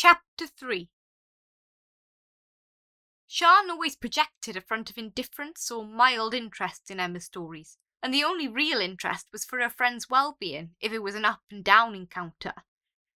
Chapter 3. Sian always projected a front of indifference or mild interest in Emma's stories, and the only real interest was for her friend's well-being if it was an up-and-down encounter.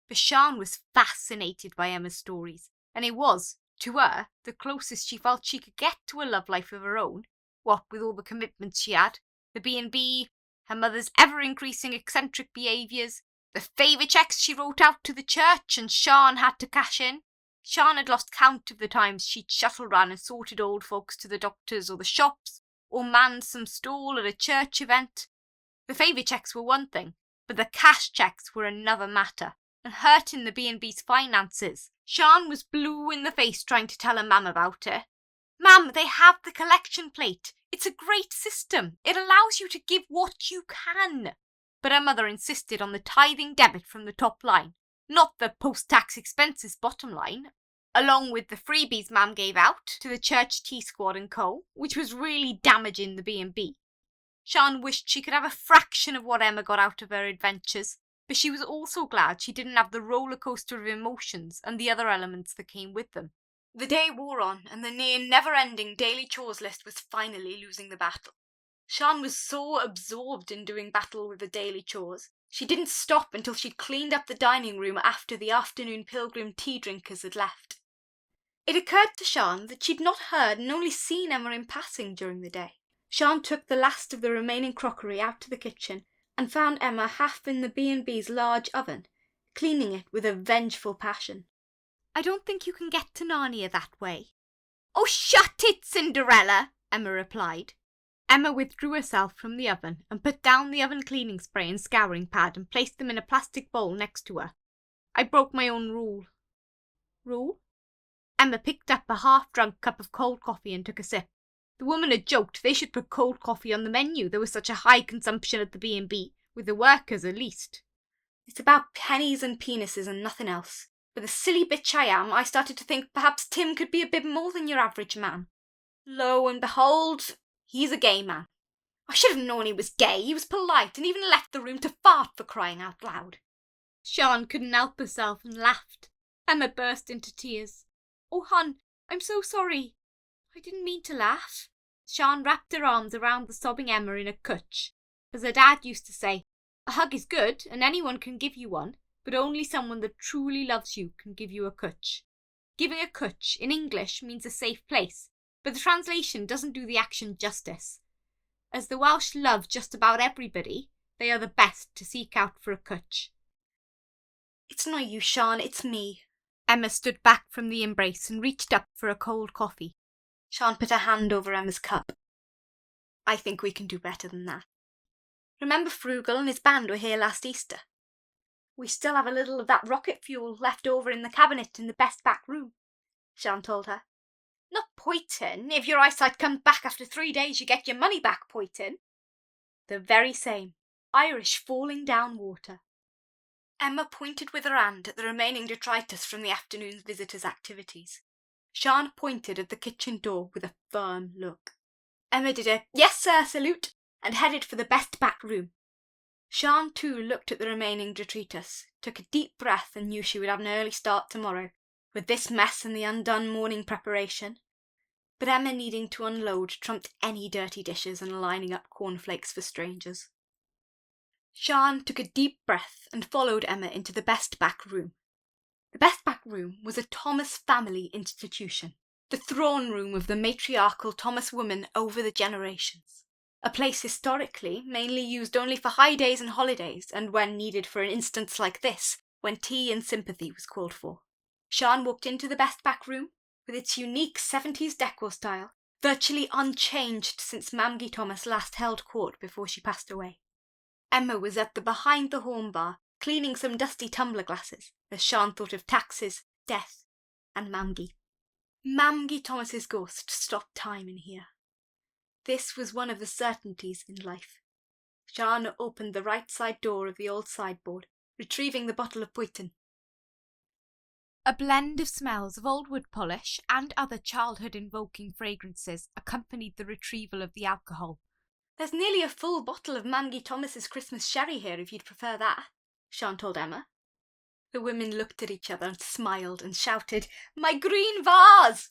But Sian was fascinated by Emma's stories, and it was, to her, the closest she felt she could get to a love life of her own, what with all the commitments she had, the B&B, her mother's ever-increasing eccentric behaviours, the favour cheques she wrote out to the church and Sian had to cash in. Sian had lost count of the times she'd shuttle ran and sorted old folks to the doctors or the shops, or manned some stall at a church event. The favour cheques were one thing, but the cash cheques were another matter, and hurting the B&B's finances. Sian was blue in the face trying to tell her mum about it. "Mum, they have the collection plate. It's a great system. It allows you to give what you can." But her mother insisted on the tithing debit from the top line, not the post-tax expenses bottom line, along with the freebies Mam gave out to the church tea squad and co, which was really damaging the B&B. Sian wished she could have a fraction of what Emma got out of her adventures, but she was also glad she didn't have the roller coaster of emotions and the other elements that came with them. The day wore on, and the near never-ending daily chores list was finally losing the battle. Sian was so absorbed in doing battle with the daily chores, she didn't stop until she'd cleaned up the dining room after the afternoon pilgrim tea drinkers had left. It occurred to Sian that she'd not heard and only seen Emma in passing during the day. Sian took the last of the remaining crockery out to the kitchen and found Emma half in the B&B's large oven, cleaning it with a vengeful passion. "I don't think you can get to Narnia that way." "Oh, shut it, Cinderella," Emma replied. Emma withdrew herself from the oven and put down the oven cleaning spray and scouring pad and placed them in a plastic bowl next to her. "I broke my own rule." "Rule?" Emma picked up a half-drunk cup of cold coffee and took a sip. The woman had joked they should put cold coffee on the menu. There was such a high consumption at the B&B, with the workers at least. "It's about pennies and penises and nothing else. But the silly bitch I am, I started to think perhaps Tim could be a bit more than your average man. Lo and behold, he's a gay man. I should have known he was gay. He was polite and even left the room to fart, for crying out loud." Sian couldn't help herself and laughed. Emma burst into tears. "Oh, hon, I'm so sorry. I didn't mean to laugh." Sian wrapped her arms around the sobbing Emma in a cutch. As her dad used to say, a hug is good and anyone can give you one, but only someone that truly loves you can give you a cutch. Giving a cutch in English means a safe place, but the translation doesn't do the action justice. As the Welsh love just about everybody, they are the best to seek out for a cutch. "It's not you, Sian, it's me." Emma stood back from the embrace and reached up for a cold coffee. Sian put her hand over Emma's cup. "I think we can do better than that. Remember Frugal and his band were here last Easter? We still have a little of that rocket fuel left over in the cabinet in the best back room," Sian told her. "Not poitin'. If your eyesight comes back after 3 days, you get your money back, poitin'." "The very same. Irish falling down water." Emma pointed with her hand at the remaining detritus from the afternoon's visitors' activities. Sian pointed at the kitchen door with a firm look. Emma did a "yes sir" salute and headed for the best back room. Sian too looked at the remaining detritus, took a deep breath and knew she would have an early start tomorrow, with this mess and the undone morning preparation. But Emma needing to unload trumped any dirty dishes and lining up cornflakes for strangers. Sian took a deep breath and followed Emma into the best back room. The best back room was a Thomas family institution, the throne room of the matriarchal Thomas women over the generations. A place historically mainly used only for high days and holidays, and when needed for an instance like this, when tea and sympathy was called for. Sian walked into the best back room, with its unique 70s decor style, virtually unchanged since Mamgie Thomas last held court before she passed away. Emma was at the behind-the-horn bar, cleaning some dusty tumbler glasses, as Sian thought of taxes, death, and Mamgie. Mamgie Thomas's ghost stopped time in here. This was one of the certainties in life. Sian opened the right side door of the old sideboard, retrieving the bottle of poitin. A blend of smells of old wood polish and other childhood-invoking fragrances accompanied the retrieval of the alcohol. "There's nearly a full bottle of Mamgie Thomas's Christmas sherry here if you'd prefer that," Sian told Emma. The women looked at each other and smiled and shouted, "My green vase!"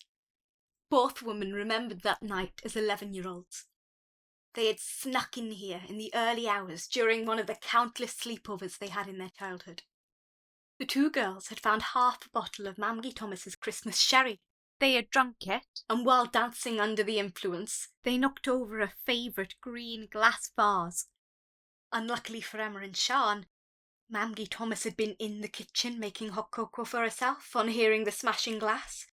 Both women remembered that night as 11-year-olds. They had snuck in here in the early hours during one of the countless sleepovers they had in their childhood. The two girls had found half a bottle of Mamgie Thomas's Christmas sherry. They had drunk it, and while dancing under the influence, they knocked over a favourite green glass vase. Unluckily for Emma and Sian, Mamgie Thomas had been in the kitchen making hot cocoa for herself on hearing the smashing glass.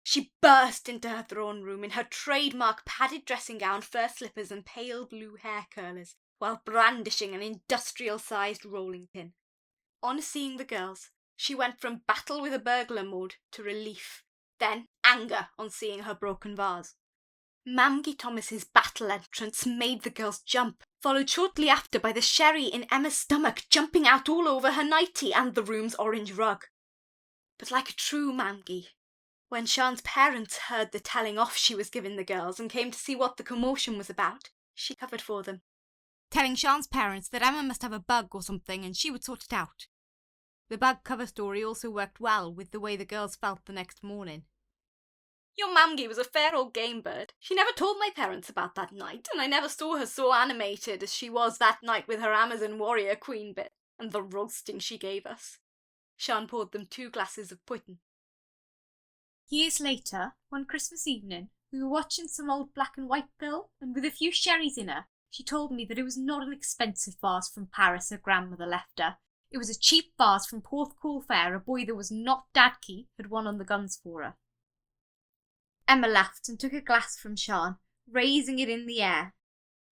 She burst into her throne room in her trademark padded dressing gown, fur slippers and pale blue hair curlers, while brandishing an industrial-sized rolling pin. On seeing the girls, she went from battle with a burglar mode to relief, then anger on seeing her broken vase. Mamgie Thomas's battle entrance made the girls jump, followed shortly after by the sherry in Emma's stomach jumping out all over her nightie and the room's orange rug. But like a true Mamgie, when Sian's parents heard the telling off she was giving the girls and came to see what the commotion was about, she covered for them, telling Sian's parents that Emma must have a bug or something and she would sort it out. The bug cover story also worked well with the way the girls felt the next morning. Your Mamgie was a fair old game bird. She never told my parents about that night, and I never saw her so animated as she was that night with her Amazon warrior queen bit, and the roasting she gave us. Sian poured them 2 glasses of pudding. Years later, one Christmas evening, we were watching some old black and white film, and with a few sherries in her, she told me that it was not an expensive vase from Paris her grandmother left her. It was a cheap vase from Porthcawl Fair a boy that was not Dadkey had won on the guns for her. Emma laughed and took a glass from Sian, raising it in the air.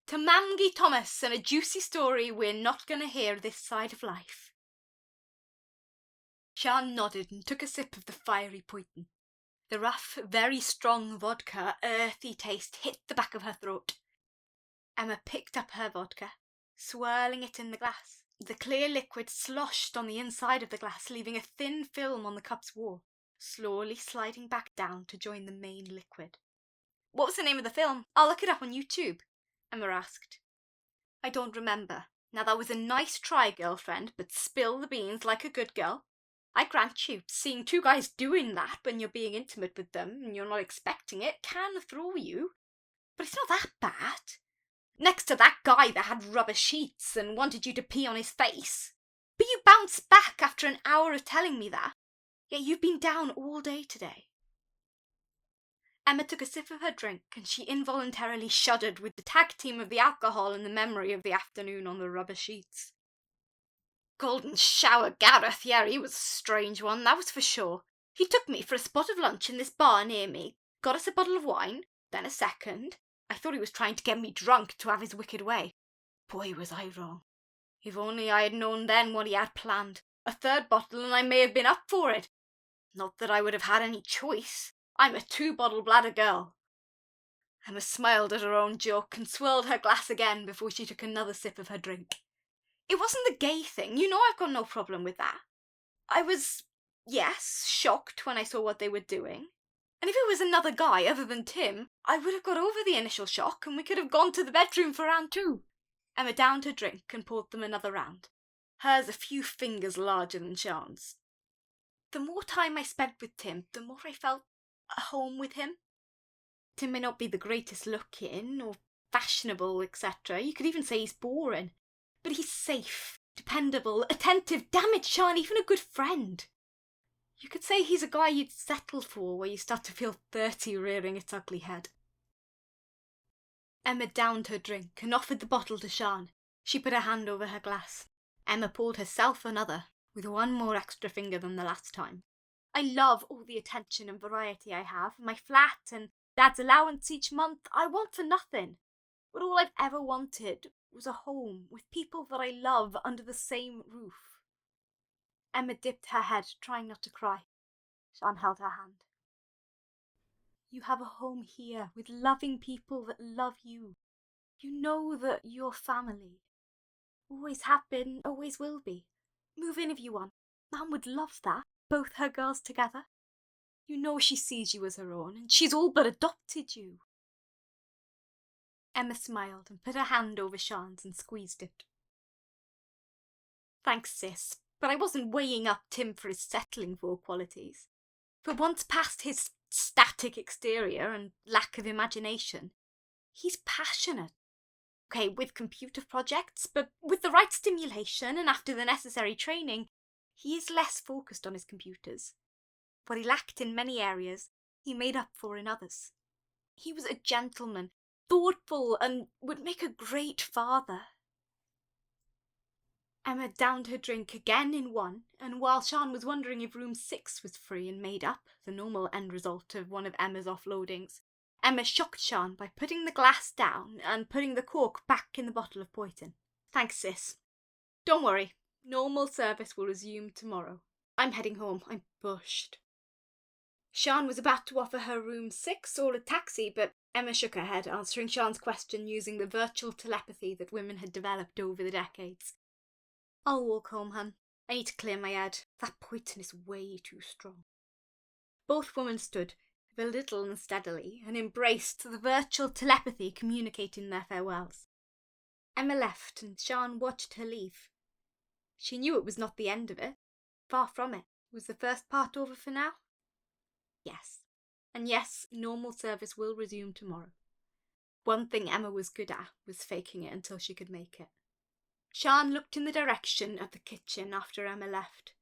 To Mamgie Thomas and a juicy story we're not going to hear this side of life. Sian nodded and took a sip of the fiery pudding. The rough, very strong vodka, earthy taste hit the back of her throat. Emma picked up her vodka, swirling it in the glass. The clear liquid sloshed on the inside of the glass, leaving a thin film on the cup's wall, slowly sliding back down to join the main liquid. What was the name of the film? I'll look it up on YouTube, Emma asked. I don't remember. Now that was a nice try, girlfriend, but spill the beans like a good girl. I grant you, seeing 2 guys doing that when you're being intimate with them and you're not expecting it can throw you. But it's not that bad. Next to that guy that had rubber sheets and wanted you to pee on his face. But you bounced back after an hour of telling me that. Yet you've been down all day today. Emma took a sip of her drink and she involuntarily shuddered with the tag team of the alcohol and the memory of the afternoon on the rubber sheets. Golden Shower Gareth, yeah, he was a strange one, that was for sure. He took me for a spot of lunch in this bar near me, got us a bottle of wine, then a second. I thought he was trying to get me drunk to have his wicked way. Boy, was I wrong. If only I had known then what he had planned. A 3rd bottle and I may have been up for it. Not that I would have had any choice. I'm a 2-bottle bladder girl. Emma smiled at her own joke and swirled her glass again before she took another sip of her drink. It wasn't the gay thing. You know I've got no problem with that. I was, yes, shocked when I saw what they were doing. And if it was another guy other than Tim, I would have got over the initial shock and we could have gone to the bedroom for round 2. Emma downed her drink and poured them another round, hers a few fingers larger than Sian's. The more time I spent with Tim, the more I felt at home with him. Tim may not be the greatest looking or fashionable, etc. You could even say he's boring. But he's safe, dependable, attentive, damn it, Sian, even a good friend. You could say he's a guy you'd settle for where you start to feel 30 rearing its ugly head. Emma downed her drink and offered the bottle to Sian. She put her hand over her glass. Emma poured herself another, with 1 more extra finger than the last time. I love all the attention and variety I have, my flat and Dad's allowance each month. I want for nothing. But all I've ever wanted was a home with people that I love under the same roof. Emma dipped her head, trying not to cry. Sian held her hand. You have a home here with loving people that love you. You know that you're family. Always have been, always will be. Move in if you want. Mum would love that, both her girls together. You know she sees you as her own, and she's all but adopted you. Emma smiled and put her hand over Sian's and squeezed it. Thanks, sis. but I wasn't weighing up Tim for his settling for qualities. For once past his static exterior and lack of imagination, he's passionate. Okay, with computer projects, but with the right stimulation and after the necessary training, he is less focused on his computers. What he lacked in many areas, he made up for in others. He was a gentleman, thoughtful, and would make a great father. Emma downed her drink again in one, and while Sian was wondering if room 6 was free and made up, the normal end result of one of Emma's offloadings, Emma shocked Sian by putting the glass down and putting the cork back in the bottle of poison. Thanks, sis. Don't worry, normal service will resume tomorrow. I'm heading home. I'm bushed. Sian was about to offer her room 6 or a taxi, but Emma shook her head, answering Sian's question using the virtual telepathy that women had developed over the decades. I'll walk home, hun. I need to clear my head. That poison is way too strong. Both women stood, a little unsteadily, and embraced the virtual telepathy communicating their farewells. Emma left, and Sian watched her leave. She knew it was not the end of it. Far from it. Was the first part over for now? Yes. And yes, normal service will resume tomorrow. One thing Emma was good at was faking it until she could make it. Sian looked in the direction of the kitchen after Emma left.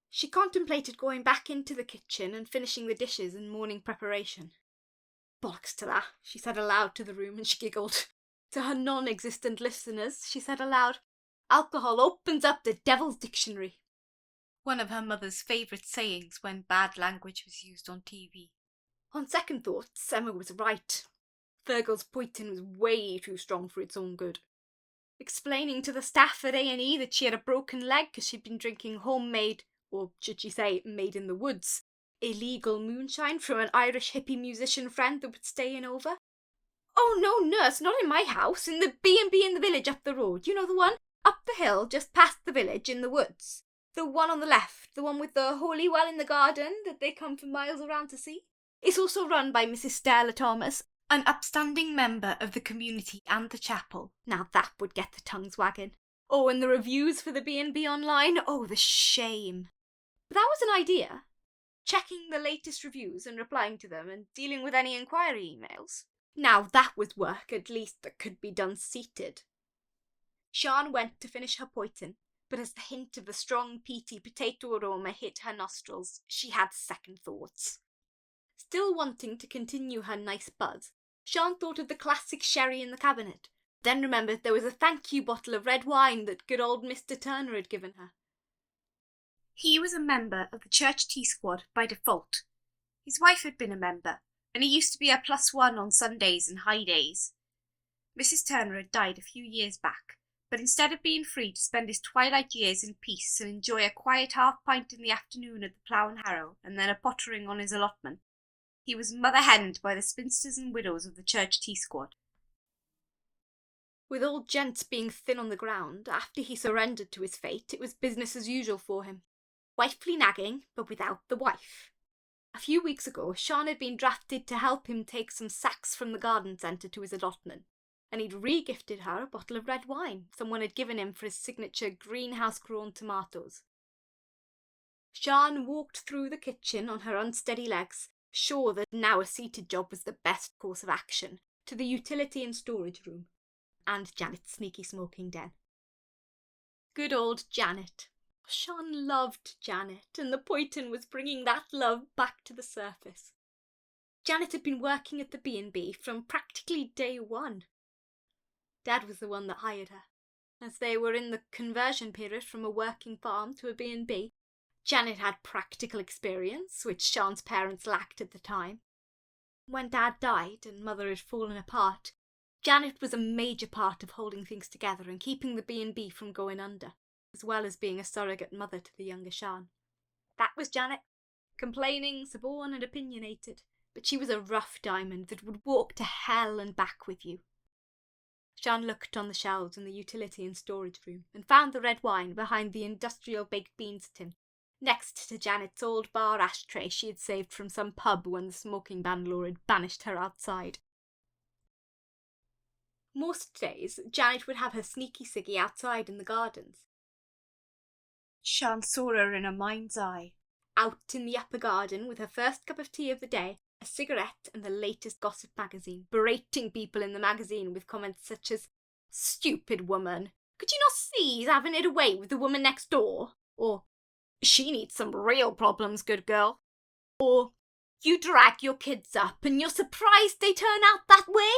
She contemplated going back into the kitchen and finishing the dishes and morning preparation. Bollocks to that, she said aloud to the room, and she giggled. To her non-existent listeners, she said aloud, "Alcohol opens up the devil's dictionary." One of her mother's favourite sayings when bad language was used on TV. On second thoughts, Emma was right. Virgil's poison was way too strong for its own good. Explaining to the staff at A&E that she had a broken leg because she'd been drinking homemade, or should she say, made in the woods, illegal moonshine from an Irish hippie musician friend that would stay in over. "Oh no, nurse, not in my house, in the B&B in the village up the road. You know the one? Up the hill, just past the village, in the woods. The one on the left, the one with the holy well in the garden that they come for miles around to see. It's also run by Mrs. Stella Thomas, an upstanding member of the community and the chapel." Now that would get the tongues wagging. Oh, and the reviews for the B&B online, oh, the shame. But that was an idea. Checking the latest reviews and replying to them and dealing with any inquiry emails. Now that was work, at least, that could be done seated. Sian went to finish her poison, but as the hint of the strong, peaty potato aroma hit her nostrils, she had second thoughts. Still wanting to continue her nice buzz, Sian thought of the classic sherry in the cabinet, then remembered there was a thank you bottle of red wine that good old Mr. Turner had given her. He was a member of the church tea squad by default. His wife had been a member, and he used to be a +1 on Sundays and high days. Mrs. Turner had died a few years back, but instead of being free to spend his twilight years in peace and enjoy a quiet half-pint in the afternoon at the Plough and Harrow and then a pottering on his allotment, he was mother-henned by the spinsters and widows of the church tea squad. With old Gents being thin on the ground, after he surrendered to his fate, it was business as usual for him. Wifely nagging, but without the wife. A few weeks ago, Sian had been drafted to help him take some sacks from the garden centre to his allotment, and he'd re-gifted her a bottle of red wine someone had given him for his signature greenhouse-grown tomatoes. Sian walked through the kitchen on her unsteady legs, sure that now a seated job was the best course of action, to the utility and storage room, and Janet's sneaky smoking den. Good old Janet. Sian loved Janet, and the poison was bringing that love back to the surface. Janet had been working at the B&B from practically day one. Dad was the one that hired her. As they were in the conversion period from a working farm to a B&B, Janet had practical experience, which Sian's parents lacked at the time. When Dad died and Mother had fallen apart, Janet was a major part of holding things together and keeping the B&B from going under, as well as being a surrogate mother to the younger Sian. That was Janet, complaining, suborn and opinionated, but she was a rough diamond that would walk to hell and back with you. Sian looked on the shelves in the utility and storage room and found the red wine behind the industrial baked beans tin, next to Janet's old bar ashtray she had saved from some pub when the smoking ban law had banished her outside. Most days, Janet would have her sneaky ciggy outside in the gardens. Sian saw her in her mind's eye, out in the upper garden with her first cup of tea of the day, a cigarette and the latest gossip magazine, berating people in the magazine with comments such as, "Stupid woman, could you not see he's having it away with the woman next door?" Or, "She needs some real problems, good girl." Or, "You drag your kids up and you're surprised they turn out that way?"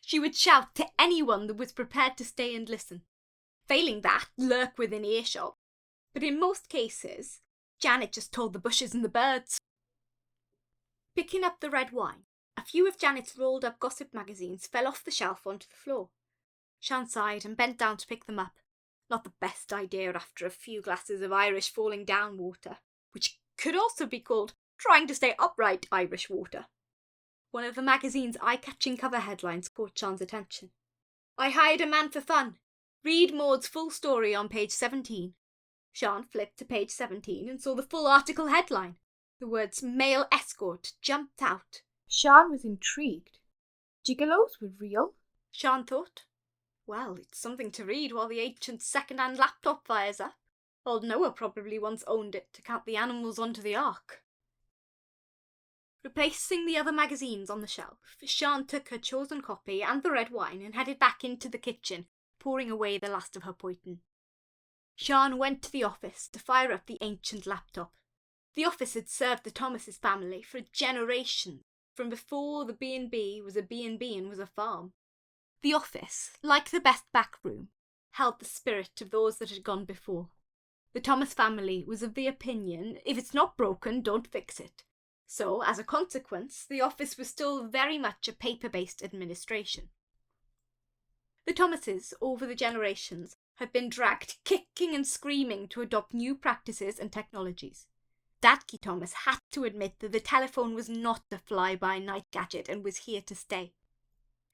She would shout to anyone that was prepared to stay and listen. Failing that, lurk within earshot. But in most cases, Janet just told the bushes and the birds. Picking up the red wine, a few of Janet's rolled up gossip magazines fell off the shelf onto the floor. Sian sighed and bent down to pick them up. Not the best idea after a few glasses of Irish falling down water, which could also be called trying to stay upright Irish water. One of the magazine's eye-catching cover headlines caught Sian's attention. "I hired a man for fun. Read Maud's full story on page 17. Sian flipped to page 17 and saw the full article headline. The words "male escort" jumped out. Sian was intrigued. Gigolos were real? Sian thought. Well, it's something to read while the ancient second-hand laptop fires up. Old Noah probably once owned it to count the animals onto the ark. Replacing the other magazines on the shelf, Sian took her chosen copy and the red wine and headed back into the kitchen, pouring away the last of her poison. Sian went to the office to fire up the ancient laptop. The office had served the Thomases family for generations, from before the B&B was a B&B and was a farm. The office, like the best back room, held the spirit of those that had gone before. The Thomas family was of the opinion, if it's not broken, don't fix it. So, as a consequence, the office was still very much a paper-based administration. The Thomases, over the generations, had been dragged kicking and screaming to adopt new practices and technologies. Dadky Thomas had to admit that the telephone was not a fly-by-night gadget and was here to stay.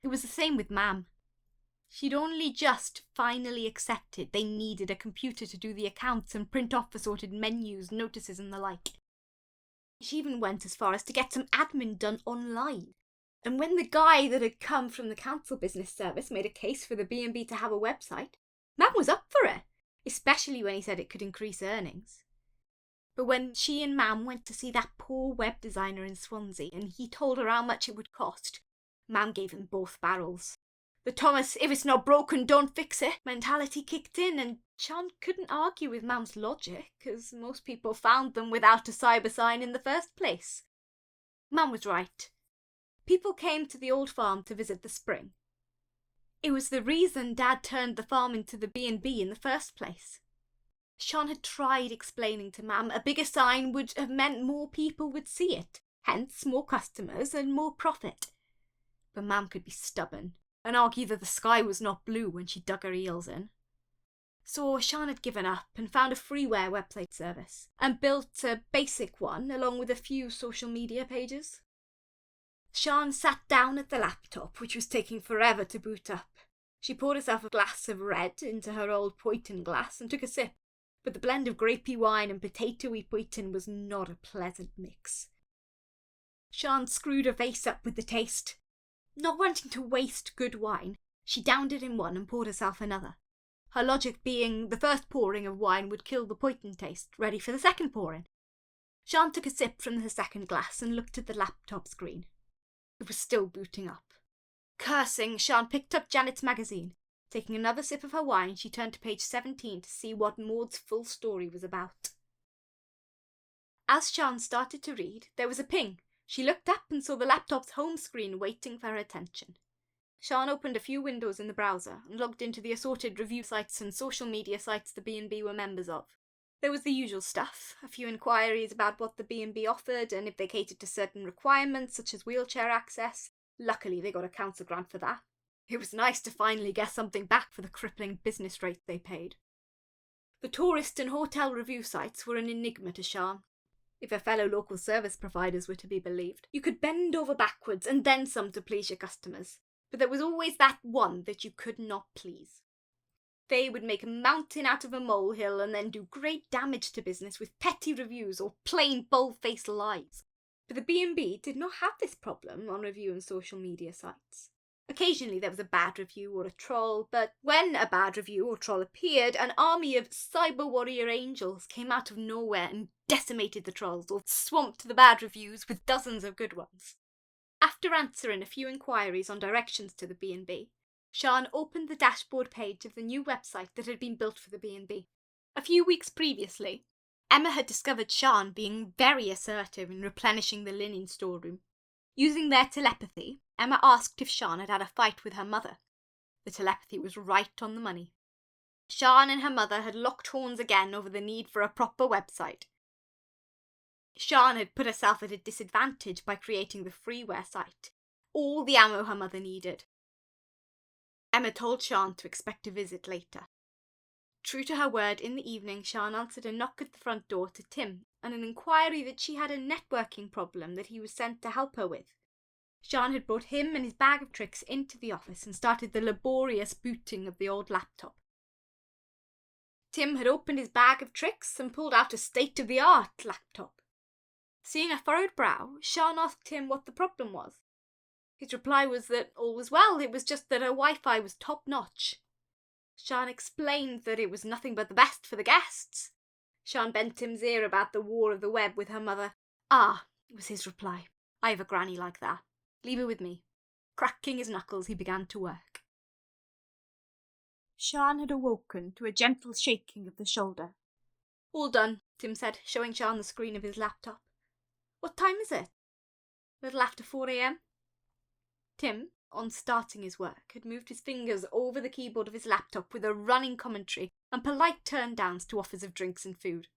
It was the same with Mam. She'd only just finally accepted they needed a computer to do the accounts and print off assorted menus, notices and the like. She even went as far as to get some admin done online. And when the guy that had come from the council business service made a case for the B&B to have a website, Mam was up for it, especially when he said it could increase earnings. But when she and Mam went to see that poor web designer in Swansea and he told her how much it would cost, Mam gave him both barrels. The Thomas, if it's not broken, don't fix it mentality kicked in, and Sian couldn't argue with Mam's logic, as most people found them without a cyber sign in the first place. Mam was right. People came to the old farm to visit the spring. It was the reason Dad turned the farm into the B&B in the first place. Sian had tried explaining to Mam a bigger sign would have meant more people would see it, hence more customers and more profit. But Mam could be stubborn and argue that the sky was not blue when she dug her heels in. So Sian had given up and found a freeware website service and built a basic one along with a few social media pages. Sian sat down at the laptop, which was taking forever to boot up. She poured herself a glass of red into her old Poitin glass and took a sip, but the blend of grapey wine and potatoey Poitin was not a pleasant mix. Sian screwed her face up with the taste. Not wanting to waste good wine, she downed it in one and poured herself another. Her logic being the first pouring of wine would kill the Poitin taste, ready for the second pouring. Sian took a sip from her second glass and looked at the laptop screen. It was still booting up. Cursing, Sian picked up Janet's magazine. Taking another sip of her wine, she turned to page 17 to see what Maud's full story was about. As Sian started to read, there was a ping. She looked up and saw the laptop's home screen waiting for her attention. Sian opened a few windows in the browser and logged into the assorted review sites and social media sites the B&B were members of. There was the usual stuff, a few inquiries about what the B&B offered and if they catered to certain requirements such as wheelchair access. Luckily they got a council grant for that. It was nice to finally get something back for the crippling business rate they paid. The tourist and hotel review sites were an enigma to Sian. If her fellow local service providers were to be believed, you could bend over backwards and then some to please your customers, but there was always that one that you could not please. They would make a mountain out of a molehill and then do great damage to business with petty reviews or plain bold-faced lies. But the B&B did not have this problem on review and social media sites. Occasionally there was a bad review or a troll, but when a bad review or troll appeared, an army of cyber warrior angels came out of nowhere and decimated the trolls or swamped the bad reviews with dozens of good ones. After answering a few inquiries on directions to the B&B, Sian opened the dashboard page of the new website that had been built for the B&B. A few weeks previously, Emma had discovered Sian being very assertive in replenishing the linen storeroom. Using their telepathy, Emma asked if Sian had had a fight with her mother. The telepathy was right on the money. Sian and her mother had locked horns again over the need for a proper website. Sian had put herself at a disadvantage by creating the freeware site, all the ammo her mother needed. Emma told Sian to expect a visit later. True to her word, in the evening Sian answered a knock at the front door to Tim and an inquiry that she had a networking problem that he was sent to help her with. Sian had brought him and his bag of tricks into the office and started the laborious booting of the old laptop. Tim had opened his bag of tricks and pulled out a state-of-the-art laptop. Seeing a furrowed brow, Sian asked him what the problem was. His reply was that all was well, it was just that her Wi-Fi was top-notch. Sian explained that it was nothing but the best for the guests. Sian bent Tim's ear about the war of the web with her mother. "Ah," was his reply. "I have a granny like that. Leave her with me." Cracking his knuckles, he began to work. Sian had awoken to a gentle shaking of the shoulder. "All done," Tim said, showing Sian the screen of his laptop. "What time is it?" "A little after 4 a.m. Tim, on starting his work, had moved his fingers over the keyboard of his laptop with a running commentary and polite turn-downs to offers of drinks and food.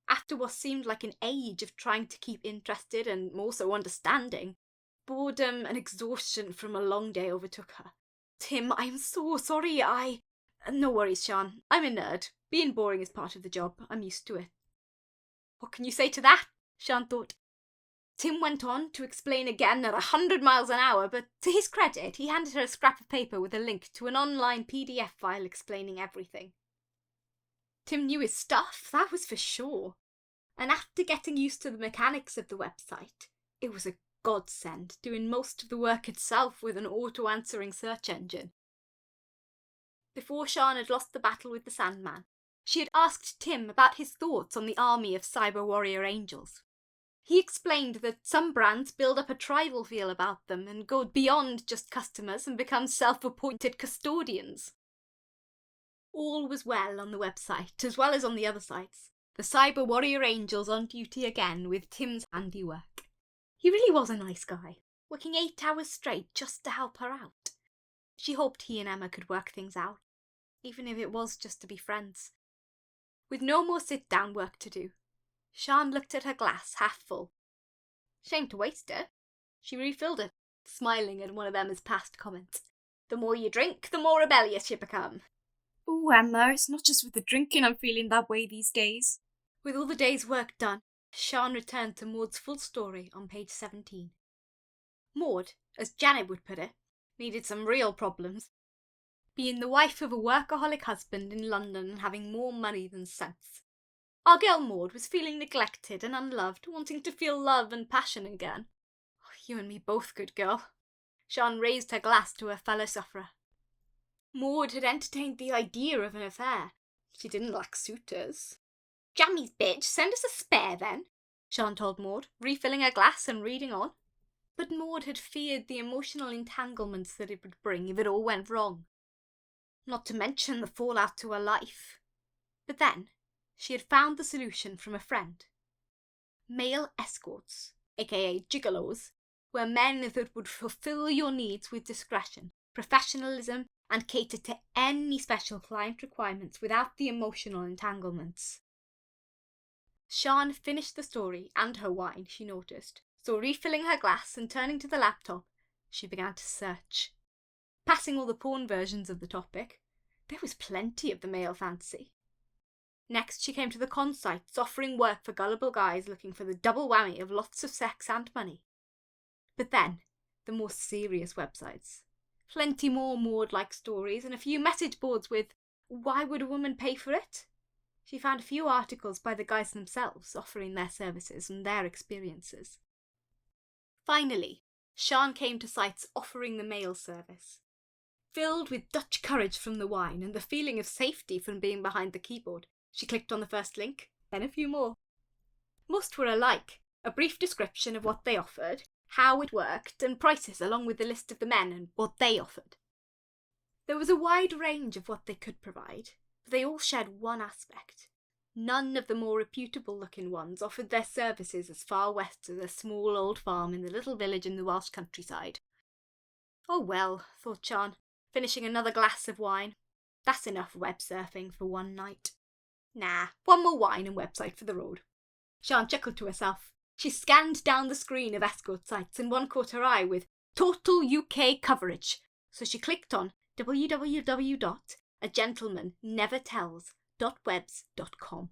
After what seemed like an age of trying to keep interested and more so understanding, boredom and exhaustion from a long day overtook her. "Tim, I'm so sorry, No worries, Sian. I'm a nerd. Being boring is part of the job. I'm used to it." "What can you say to that?" Sian thought. Tim went on to explain again at 100 miles an hour, but to his credit, he handed her a scrap of paper with a link to an online PDF file explaining everything. Tim knew his stuff, that was for sure. And after getting used to the mechanics of the website, it was a godsend, doing most of the work itself with an auto-answering search engine. Before Sian had lost the battle with the Sandman, she had asked Tim about his thoughts on the army of cyber warrior angels. He explained that some brands build up a tribal feel about them and go beyond just customers and become self-appointed custodians. All was well on the website, as well as on the other sites. The cyber warrior angels on duty again with Tim's handiwork. He really was a nice guy, working 8 hours straight just to help her out. She hoped he and Emma could work things out, even if it was just to be friends. With no more sit-down work to do, Sian looked at her glass half full. Shame to waste it. She refilled it, smiling at one of Emma's past comments. "The more you drink, the more rebellious you become." "Oh, Emma, it's not just with the drinking I'm feeling that way these days." With all the day's work done, Sian returned to Maud's full story on page 17. Maud, as Janet would put it, needed some real problems. Being the wife of a workaholic husband in London and having more money than sense. Our girl Maud was feeling neglected and unloved, wanting to feel love and passion again. "Oh, you and me both, good girl." Sian raised her glass to her fellow sufferer. Maud had entertained the idea of an affair. She didn't lack suitors. "Jammy's bitch, send us a spare then," Sian told Maud, refilling her glass and reading on. But Maud had feared the emotional entanglements that it would bring if it all went wrong. Not to mention the fallout to her life. But then, she had found the solution from a friend. Male escorts, aka gigolos, were men that would fulfill your needs with discretion, professionalism, and cater to any special client requirements without the emotional entanglements. Sian finished the story and her wine, she noticed, so refilling her glass and turning to the laptop, she began to search. Passing all the porn versions of the topic, there was plenty of the male fancy. Next she came to the con sites offering work for gullible guys looking for the double whammy of lots of sex and money. But then, the more serious websites. Plenty more Maud-like stories and a few message boards with, "Why would a woman pay for it?" She found a few articles by the guys themselves offering their services and their experiences. Finally, Sian came to sites offering the mail service. Filled with Dutch courage from the wine and the feeling of safety from being behind the keyboard, she clicked on the first link, then a few more. Most were alike, a brief description of what they offered, how it worked, and prices along with the list of the men and what they offered. There was a wide range of what they could provide, but they all shared one aspect. None of the more reputable-looking ones offered their services as far west as a small old farm in the little village in the Welsh countryside. Oh well, thought Sian, finishing another glass of wine. That's enough web surfing for one night. Nah, one more wine and website for the road. Sian chuckled to herself. She scanned down the screen of escort sites and one caught her eye with Total UK Coverage, so she clicked on www.agentlemannevertells.webs.com.